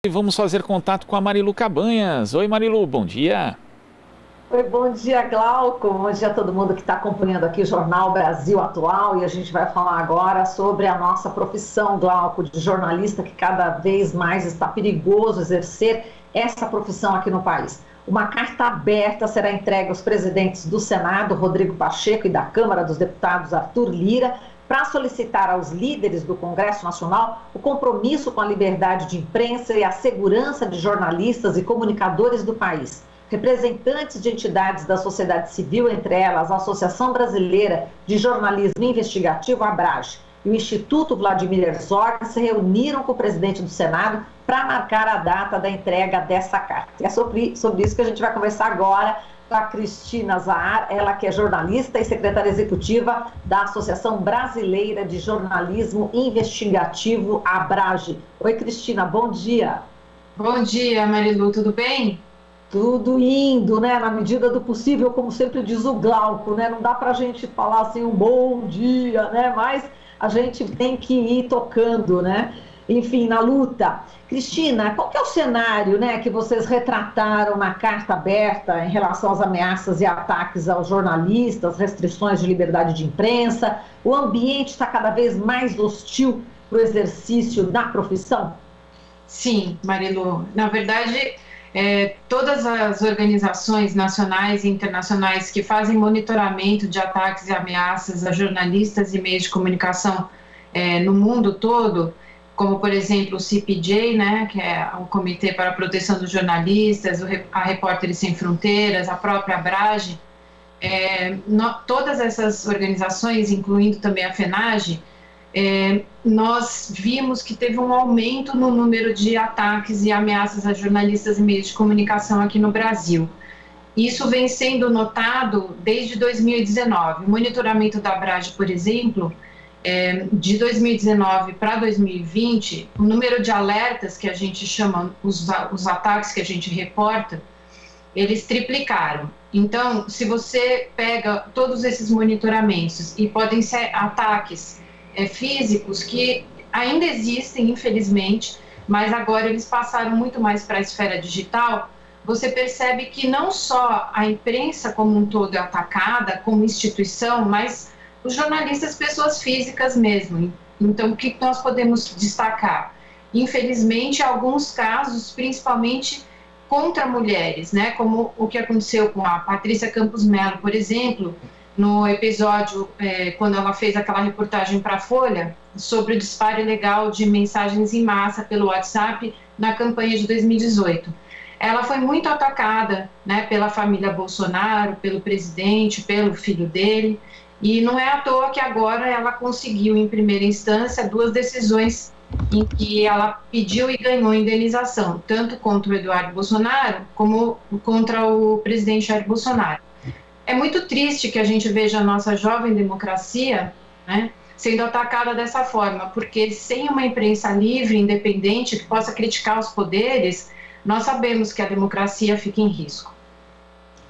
E vamos fazer contato com a Marilu Cabanhas. Oi, Marilu, bom dia. Oi, bom dia, Glauco. Bom dia a todo mundo que está acompanhando aqui o Jornal Brasil Atual. E a gente vai falar agora sobre a nossa profissão, Glauco, de jornalista, que cada vez mais está perigoso exercer essa profissão aqui no país. Uma carta aberta será entregue aos presidentes do Senado, Rodrigo Pacheco, e da Câmara dos Deputados, Arthur Lira, para solicitar aos líderes do Congresso Nacional o compromisso com a liberdade de imprensa e a segurança de jornalistas e comunicadores do país. Representantes de entidades da sociedade civil, entre elas a Associação Brasileira de Jornalismo Investigativo, ABRAGE, e o Instituto Vladimir Herzog, se reuniram com o presidente do Senado para marcar a data da entrega dessa carta. É sobre isso que a gente vai conversar agora com a Cristina Zahar, ela que é jornalista e secretária executiva da Associação Brasileira de Jornalismo Investigativo, ABRAGE. Oi, Cristina, bom dia. Bom dia, Marilu, tudo bem? Tudo indo, né, na medida do possível, como sempre diz o Glauco, né, não dá pra gente falar assim um bom dia, né, mas a gente tem que ir tocando, né, enfim, na luta. Cristina, qual que é o cenário, né, que vocês retrataram na carta aberta em relação às ameaças e ataques aos jornalistas, restrições de liberdade de imprensa? O ambiente está cada vez mais hostil para o exercício da profissão? Sim, Marilu, na verdade, todas as organizações nacionais e internacionais que fazem monitoramento de ataques e ameaças a jornalistas e meios de comunicação no mundo todo, como, por exemplo, o CPJ, né, que é o Comitê para a Proteção dos Jornalistas, a Repórteres Sem Fronteiras, a própria ABRAGE, todas essas organizações, incluindo também a FENAGE, nós vimos que teve um aumento no número de ataques e ameaças a jornalistas e meios de comunicação aqui no Brasil. Isso vem sendo notado desde 2019. O monitoramento da ABRAGE, por exemplo, de 2019 para 2020, o número de alertas que a gente chama, os ataques que a gente reporta, eles triplicaram. Então, se você pega todos esses monitoramentos, e podem ser ataques físicos que ainda existem, infelizmente, mas agora eles passaram muito mais para a esfera digital, você percebe que não só a imprensa como um todo é atacada, como instituição, mas os jornalistas, pessoas físicas mesmo. Então, o que nós podemos destacar? Infelizmente, alguns casos, principalmente contra mulheres, né? Como o que aconteceu com a Patrícia Campos Mello, por exemplo, no episódio, quando ela fez aquela reportagem para a Folha, sobre o disparo ilegal de mensagens em massa pelo WhatsApp na campanha de 2018. Ela foi muito atacada, né, pela família Bolsonaro, pelo presidente, pelo filho dele, e não é à toa que agora ela conseguiu, em primeira instância, 2 decisões em que ela pediu e ganhou indenização, tanto contra o Eduardo Bolsonaro como contra o presidente Jair Bolsonaro. É muito triste que a gente veja a nossa jovem democracia, né, sendo atacada dessa forma, porque sem uma imprensa livre, independente, que possa criticar os poderes, nós sabemos que a democracia fica em risco.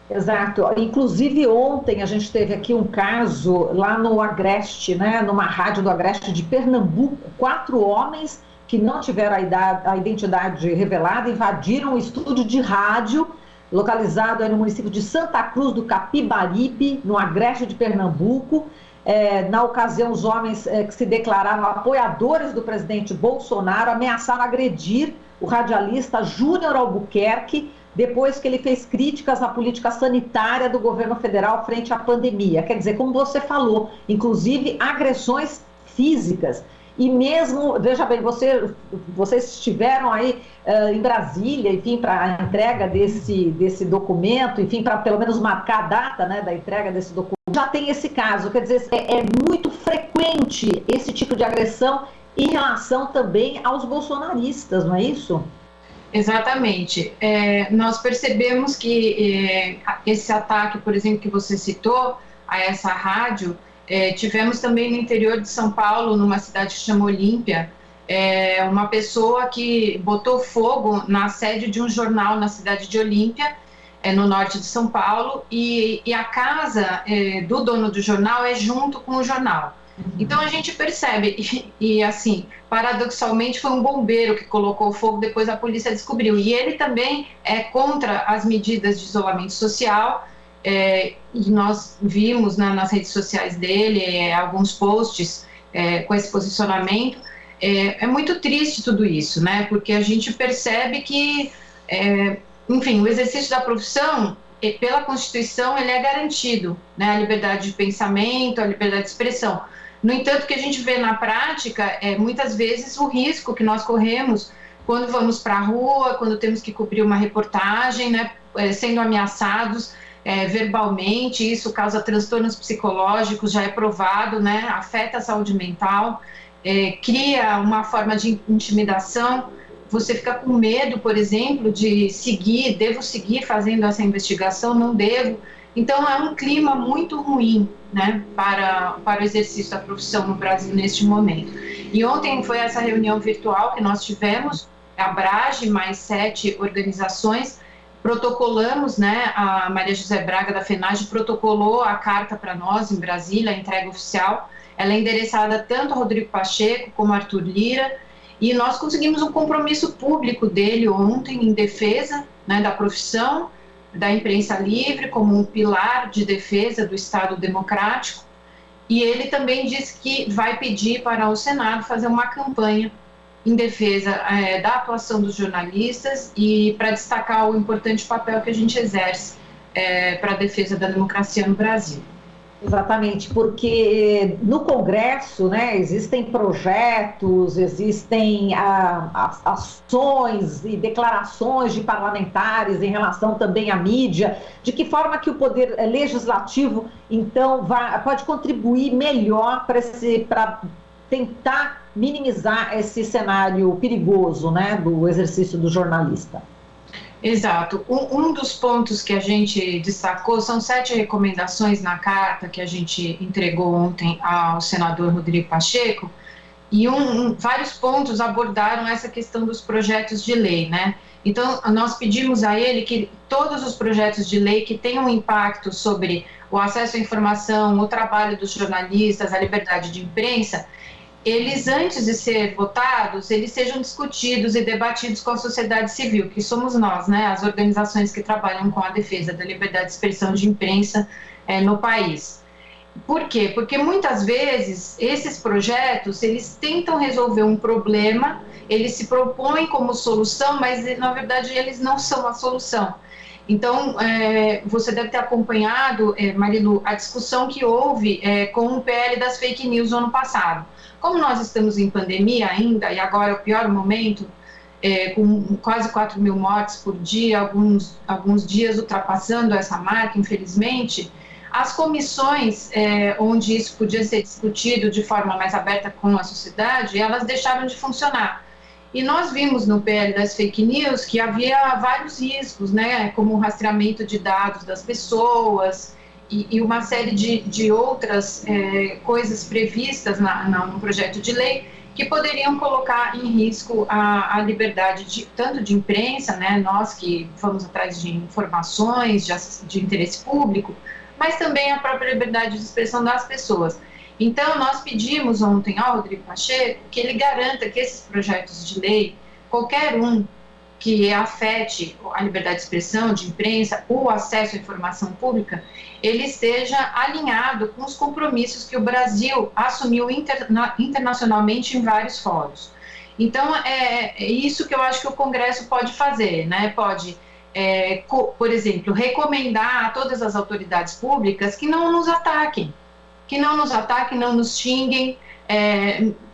Exato. Inclusive ontem a gente teve aqui um caso lá no Agreste, né, numa rádio do Agreste de Pernambuco, 4 homens que não tiveram a identidade revelada invadiram um estúdio de rádio localizado aí no município de Santa Cruz do Capibaribe, no Agreste de Pernambuco. Na ocasião, os homens que se declararam apoiadores do presidente Bolsonaro ameaçaram agredir o radialista Júnior Albuquerque, depois que ele fez críticas à política sanitária do governo federal frente à pandemia. Quer dizer, como você falou, inclusive agressões físicas. E mesmo, veja bem, vocês estiveram aí em Brasília, enfim, para a entrega desse documento, enfim, para pelo menos marcar a data, né, da entrega desse documento. Já tem esse caso, quer dizer, é muito frequente esse tipo de agressão em relação também aos bolsonaristas, não é isso? Exatamente. Nós percebemos que esse ataque, por exemplo, que você citou, a essa rádio, tivemos também no interior de São Paulo, numa cidade que chama Olímpia, uma pessoa que botou fogo na sede de um jornal na cidade de Olímpia, no norte de São Paulo, e a casa do dono do jornal é junto com o jornal. Então a gente percebe, e assim, paradoxalmente foi um bombeiro que colocou o fogo, depois a polícia descobriu. E ele também é contra as medidas de isolamento social, e nós vimos nas redes sociais dele alguns posts com esse posicionamento. É muito triste tudo isso, né? Porque a gente percebe que, enfim, o exercício da profissão, pela Constituição, ele é garantido, né? A liberdade de pensamento, a liberdade de expressão. No entanto, o que a gente vê na prática é muitas vezes o risco que nós corremos quando vamos para a rua, quando temos que cobrir uma reportagem, né, sendo ameaçados verbalmente. Isso causa transtornos psicológicos, já é provado, né, afeta a saúde mental, cria uma forma de intimidação. Você fica com medo, por exemplo, de seguir, devo seguir fazendo essa investigação, não devo. Então, é um clima muito ruim, né, para o exercício da profissão no Brasil neste momento. E ontem foi essa reunião virtual que nós tivemos, a Abrage, mais 7 organizações, protocolamos, né, a Maria José Braga da FENAGE protocolou a carta para nós em Brasília, a entrega oficial. Ela é endereçada tanto a Rodrigo Pacheco como a Arthur Lira, e nós conseguimos um compromisso público dele ontem em defesa, né, da profissão, da imprensa livre como um pilar de defesa do Estado democrático, e ele também disse que vai pedir para o Senado fazer uma campanha em defesa da atuação dos jornalistas e para destacar o importante papel que a gente exerce para a defesa da democracia no Brasil. Exatamente, porque no Congresso, né, existem projetos, existem ações e declarações de parlamentares em relação também à mídia, de que forma que o poder legislativo, então, pode contribuir melhor para tentar minimizar esse cenário perigoso, né, do exercício do jornalista. Exato. Um dos pontos que a gente destacou são 7 recomendações na carta que a gente entregou ontem ao senador Rodrigo Pacheco, e vários pontos abordaram essa questão dos projetos de lei, né? Então, nós pedimos a ele que todos os projetos de lei que tenham impacto sobre o acesso à informação, o trabalho dos jornalistas, a liberdade de imprensa, eles, antes de ser votados, eles sejam discutidos e debatidos com a sociedade civil, que somos nós, né, as organizações que trabalham com a defesa da liberdade de expressão de imprensa no país. Por quê? Porque muitas vezes esses projetos, eles tentam resolver um problema, eles se propõem como solução, mas na verdade eles não são a solução. Então, você deve ter acompanhado, Marilu, a discussão que houve com o PL das fake news no ano passado. Como nós estamos em pandemia ainda, e agora é o pior momento, com quase 4.000 mortes por dia, alguns dias ultrapassando essa marca, infelizmente, as comissões onde isso podia ser discutido de forma mais aberta com a sociedade, elas deixaram de funcionar. E nós vimos no PL das fake news que havia vários riscos, né, como o rastreamento de dados das pessoas e uma série de outras coisas previstas no projeto de lei que poderiam colocar em risco a liberdade tanto de imprensa, né, nós que vamos atrás de informações de interesse público, mas também a própria liberdade de expressão das pessoas. Então, nós pedimos ontem ao Rodrigo Pacheco que ele garanta que esses projetos de lei, qualquer um que afete a liberdade de expressão, de imprensa, o acesso à informação pública, ele esteja alinhado com os compromissos que o Brasil assumiu internacionalmente em vários fóruns. Então, é isso que eu acho que o Congresso pode fazer, né? Pode, por exemplo, recomendar a todas as autoridades públicas que não nos ataquem, não nos xinguem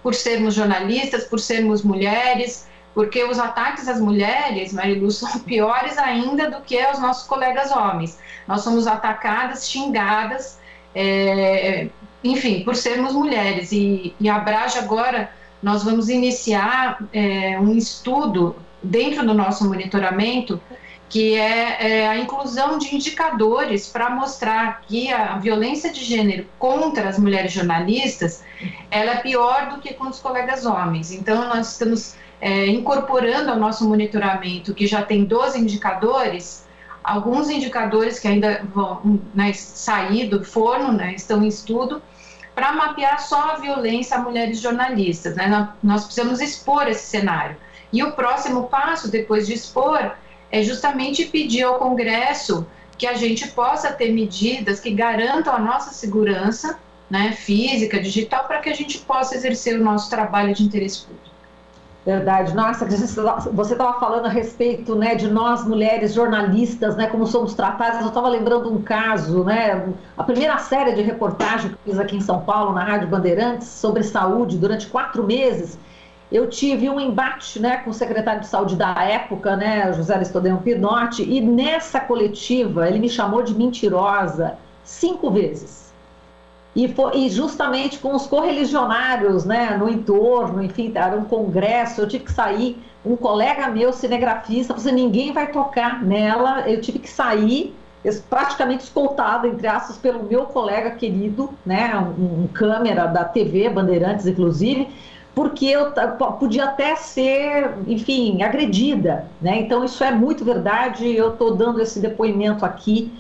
por sermos jornalistas, por sermos mulheres, porque os ataques às mulheres, Marilu, são piores ainda do que aos nossos colegas homens. Nós somos atacadas, xingadas, enfim, por sermos mulheres. E a Abrage agora, nós vamos iniciar um estudo dentro do nosso monitoramento, que é a inclusão de indicadores para mostrar que a violência de gênero contra as mulheres jornalistas, ela é pior do que com os colegas homens. Então, nós estamos incorporando ao nosso monitoramento, que já tem 12 indicadores, alguns indicadores que ainda vão sair do forno, né, estão em estudo, para mapear só a violência a mulheres jornalistas, né? Nós precisamos expor esse cenário. E o próximo passo, depois de expor, é justamente pedir ao Congresso que a gente possa ter medidas que garantam a nossa segurança, né, física, digital, para que a gente possa exercer o nosso trabalho de interesse público. Verdade. Nossa, você estava falando a respeito, né, de nós mulheres jornalistas, né, como somos tratadas. Eu estava lembrando um caso, né, a primeira série de reportagem que eu fiz aqui em São Paulo, na Rádio Bandeirantes, sobre saúde, durante 4 meses, eu tive um embate, né, com o secretário de saúde da época, né, José Aristodemo Pinotti, e nessa coletiva ele me chamou de mentirosa 5 vezes. E justamente com os correligionários, né, no entorno, enfim, era um congresso, eu tive que sair, um colega meu, cinegrafista, falou assim, ninguém vai tocar nela, eu tive que sair, praticamente escoltada, entre aspas, pelo meu colega querido, né, um câmera da TV, Bandeirantes, inclusive, porque eu podia até ser, enfim, agredida, né, então isso é muito verdade, eu estou dando esse depoimento aqui,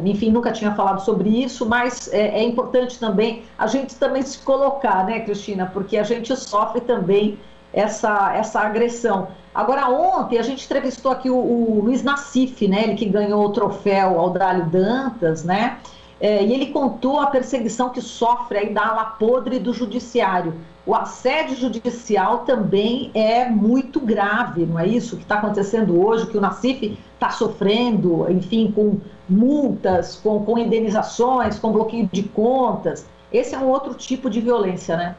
enfim, nunca tinha falado sobre isso, mas é importante também a gente também se colocar, né, Cristina, porque a gente sofre também essa agressão. Agora, ontem a gente entrevistou aqui o Luiz Nassif, né, ele que ganhou o troféu Audálio Dantas, né, e ele contou a perseguição que sofre aí da ala podre do judiciário. O assédio judicial também é muito grave, não é isso que está acontecendo hoje, que o Nassif está sofrendo, enfim, com multas, com indenizações, com bloqueio de contas. Esse é um outro tipo de violência, né?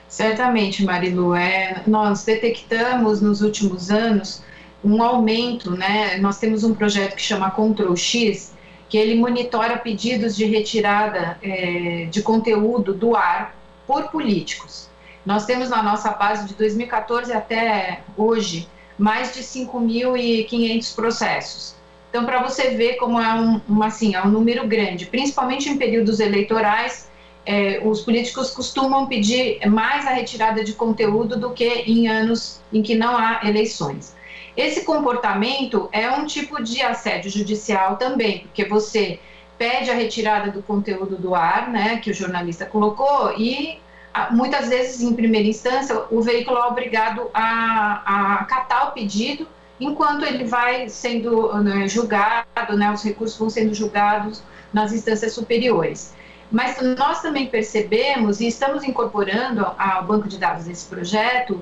Certamente, Marilu. Nós detectamos nos últimos anos um aumento, né? Nós temos um projeto que chama Control X, que ele monitora pedidos de retirada de conteúdo do ar por políticos. Nós temos na nossa base de 2014 até hoje mais de 5.500 processos. Então, para você ver como é um número grande, principalmente em períodos eleitorais, os políticos costumam pedir mais a retirada de conteúdo do que em anos em que não há eleições. Esse comportamento é um tipo de assédio judicial também, porque você pede a retirada do conteúdo do ar, né, que o jornalista colocou, e muitas vezes, em primeira instância, o veículo é obrigado a acatar o pedido, enquanto ele vai sendo julgado, né, os recursos vão sendo julgados nas instâncias superiores. Mas nós também percebemos, e estamos incorporando ao banco de dados desse projeto,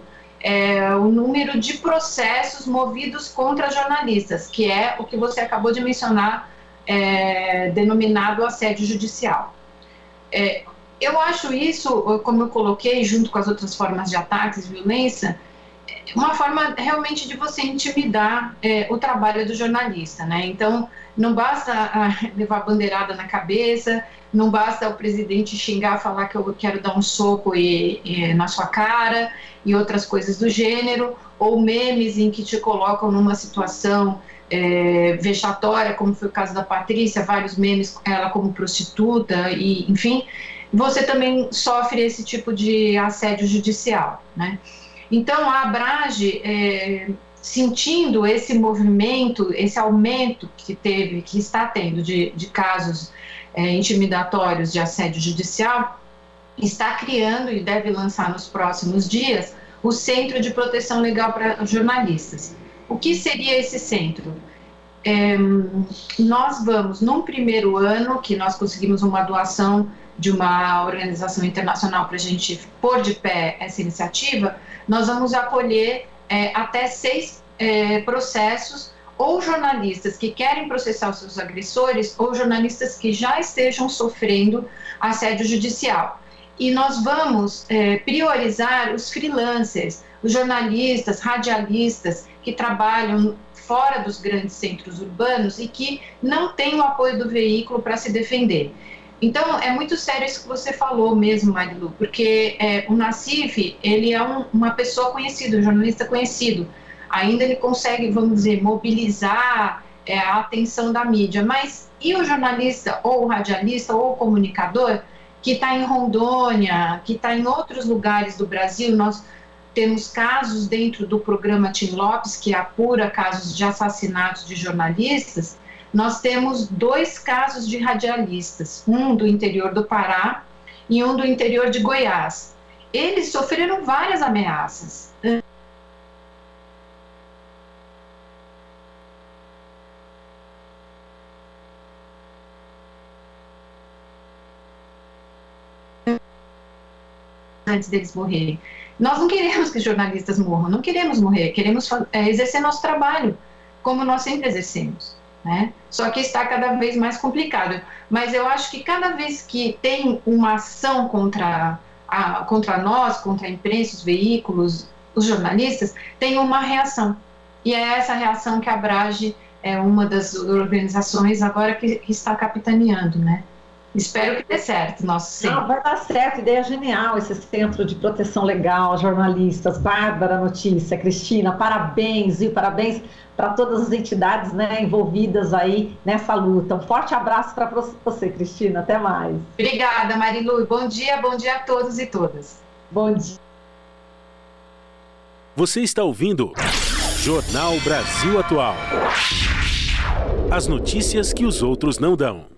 o número de processos movidos contra jornalistas, que é o que você acabou de mencionar, denominado assédio judicial. Eu acho isso, como eu coloquei, junto com as outras formas de ataques e violência, uma forma realmente de você intimidar o trabalho do jornalista, né? Então, não basta levar bandeirada na cabeça, não basta o presidente xingar, falar que eu quero dar um soco na sua cara e outras coisas do gênero, ou memes em que te colocam numa situação vexatória, como foi o caso da Patrícia, vários memes, ela como prostituta, e enfim, você também sofre esse tipo de assédio judicial, né? Então, a Abrage, sentindo esse movimento, esse aumento que está tendo de casos intimidatórios de assédio judicial, está criando e deve lançar nos próximos dias o Centro de Proteção Legal para Jornalistas. O que seria esse centro? Nós vamos, num primeiro ano, que nós conseguimos uma doação de uma organização internacional para a gente pôr de pé essa iniciativa, nós vamos acolher até 6 processos, ou jornalistas que querem processar os seus agressores, ou jornalistas que já estejam sofrendo assédio judicial. E nós vamos priorizar os freelancers, os jornalistas, radialistas que trabalham fora dos grandes centros urbanos e que não têm o apoio do veículo para se defender. Então, é muito sério isso que você falou mesmo, Marilu, porque o Nassif, ele é uma pessoa conhecida, um jornalista conhecido. Ainda ele consegue, vamos dizer, mobilizar a atenção da mídia. Mas e o jornalista, ou o radialista, ou o comunicador, que está em Rondônia, que está em outros lugares do Brasil? Nós temos casos dentro do programa Tim Lopes, que apura casos de assassinatos de jornalistas. Nós temos 2 casos de radialistas, um do interior do Pará e um do interior de Goiás. Eles sofreram várias ameaças. Antes deles morrerem. Nós não queremos que jornalistas morram, não queremos morrer, queremos exercer nosso trabalho, como nós sempre exercemos, né? Só que está cada vez mais complicado. Mas eu acho que cada vez que tem uma ação contra nós, contra a imprensa, os veículos, os jornalistas, tem uma reação. E é essa reação que a Abrage é uma das organizações agora que está capitaneando, né? Espero que dê certo, nosso centro. Não, vai dar certo, ideia genial esse Centro de Proteção Legal, jornalistas, Bárbara Notícia, Cristina, parabéns, viu? Parabéns para todas as entidades, né, envolvidas aí nessa luta. Um forte abraço para você, Cristina, até mais. Obrigada, Marilu, bom dia a todos e todas. Bom dia. Você está ouvindo Jornal Brasil Atual. As notícias que os outros não dão.